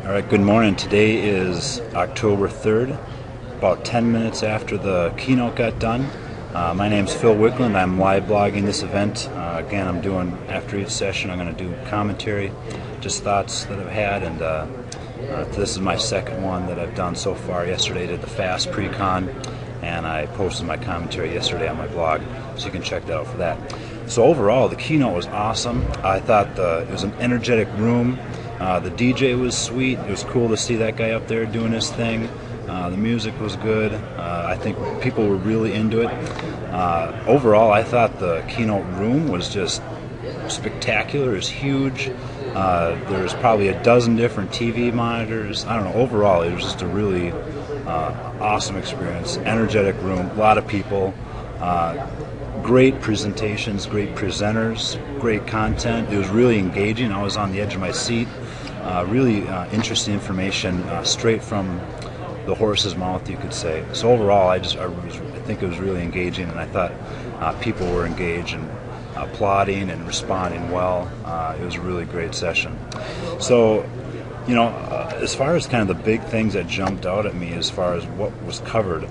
All right, good morning. Today is October 3rd, about 10 minutes after the keynote got done. My name's Phil Wickland. I'm live blogging this event. Again, I'm doing, after each session, I'm going to do commentary, just thoughts that I've had, and this is my second one that I've done so far. Yesterday I did the fast pre-con, and I posted my commentary yesterday on my blog, so you can check that out for that. So overall, the keynote was awesome. I thought it was an energetic room. The DJ was sweet. It was cool to see that guy up there doing his thing. The music was good. I think people were really into it. Overall, I thought the keynote room was just spectacular. It was huge. There was probably a dozen different TV monitors. I don't know. Overall, it was just a really awesome experience. Energetic room. A lot of people. Great presentations, great presenters, great content. It was really engaging. I was on the edge of my seat. Really interesting information straight from the horse's mouth, you could say. So overall, I think it was really engaging, and I thought people were engaged and applauding and responding well. It was a really great session. So, you know, as far as kind of the big things that jumped out at me as far as what was covered,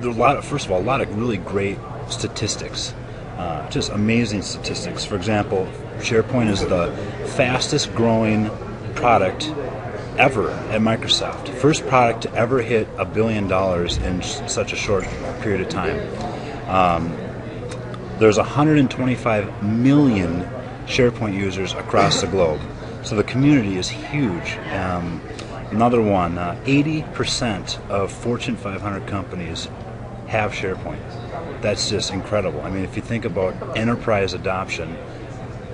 there were first of all, a lot of really great statistics, just amazing statistics. For example, SharePoint is the fastest growing product ever at Microsoft. First product to ever hit $1 billion in such a short period of time. There's 125 million SharePoint users across the globe. So the community is huge. Another one, 80% of Fortune 500 companies have SharePoint. That's just incredible. I mean, if you think about enterprise adoption,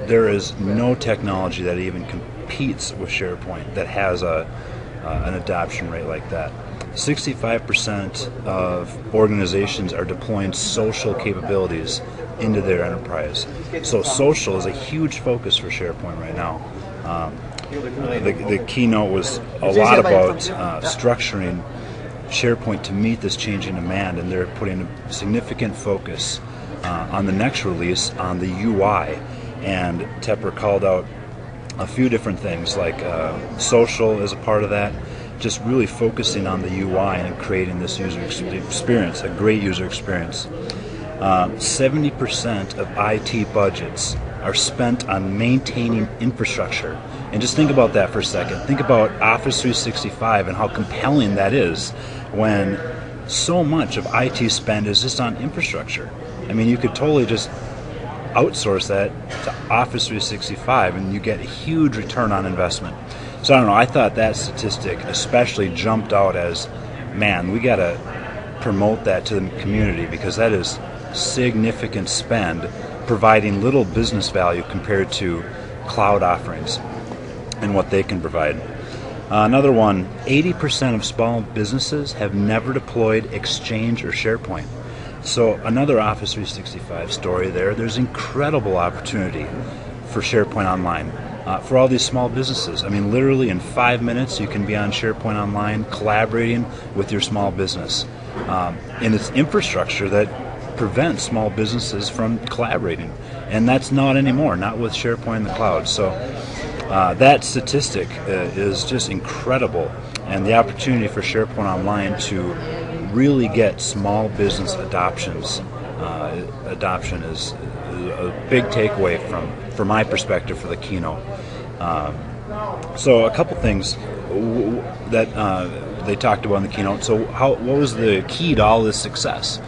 there is no technology that even competes with SharePoint that has an adoption rate like that. 65% of organizations are deploying social capabilities into their enterprise. So social is a huge focus for SharePoint right now. The keynote was a lot about structuring SharePoint to meet this changing demand, and they're putting a significant focus on the next release on the UI. And Tepper called out a few different things, like social as a part of that, just really focusing on the UI and creating this user experience, a great user experience. 70% of IT budgets are spent on maintaining infrastructure. And just think about that for a second. Think about Office 365 and how compelling that is when so much of IT spend is just on infrastructure. I mean, you could totally just outsource that to Office 365 and you get a huge return on investment. So I don't know, I thought that statistic especially jumped out as, man, we got to promote that to the community, because that is significant spend providing little business value compared to cloud offerings and what they can provide. Another one, 80% of small businesses have never deployed Exchange or SharePoint. So another Office 365 story there. There's incredible opportunity for SharePoint Online for all these small businesses. I mean, literally in 5 minutes you can be on SharePoint Online collaborating with your small business. And it's infrastructure that prevents small businesses from collaborating. And that's not anymore, not with SharePoint in the cloud. So that statistic is just incredible. And the opportunity for SharePoint Online to really get small business adoption is a big takeaway from my perspective for the keynote. So a couple things that they talked about in the keynote. So what was the key to all this success?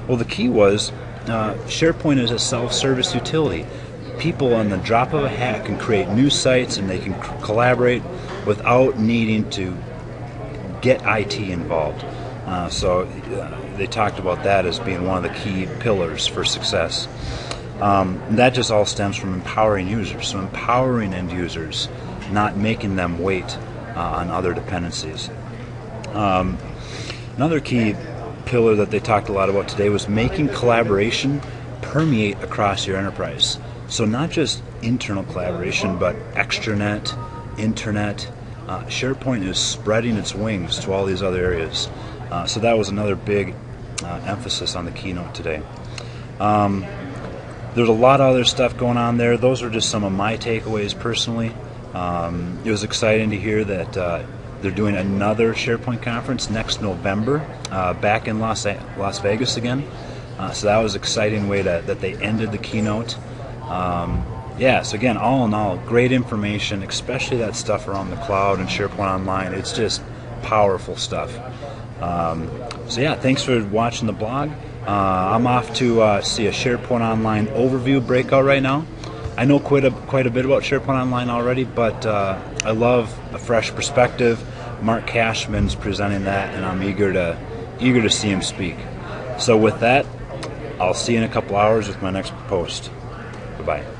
Well, the key was SharePoint is a self-service utility. People on the drop of a hat can create new sites and they can collaborate without needing to get IT involved. So they talked about that as being one of the key pillars for success. That just all stems from empowering users. So empowering end users, not making them wait on other dependencies. Another key pillar that they talked a lot about today was making collaboration permeate across your enterprise. So not just internal collaboration, but extranet, internet. SharePoint is spreading its wings to all these other areas. So that was another big emphasis on the keynote today. There's a lot of other stuff going on there. Those are just some of my takeaways personally. It was exciting to hear that they're doing another SharePoint conference next November, back in Las Vegas again. So that was an exciting way that they ended the keynote. Yeah, so again, all in all, great information, especially that stuff around the cloud and SharePoint Online. It's just powerful stuff. So yeah, thanks for watching the blog. I'm off to see a SharePoint Online overview breakout right now. I know quite a bit about SharePoint Online already, but I love a fresh perspective. Mark Cashman's presenting that, and I'm eager to see him speak. So with that, I'll see you in a couple hours with my next post. Bye-bye.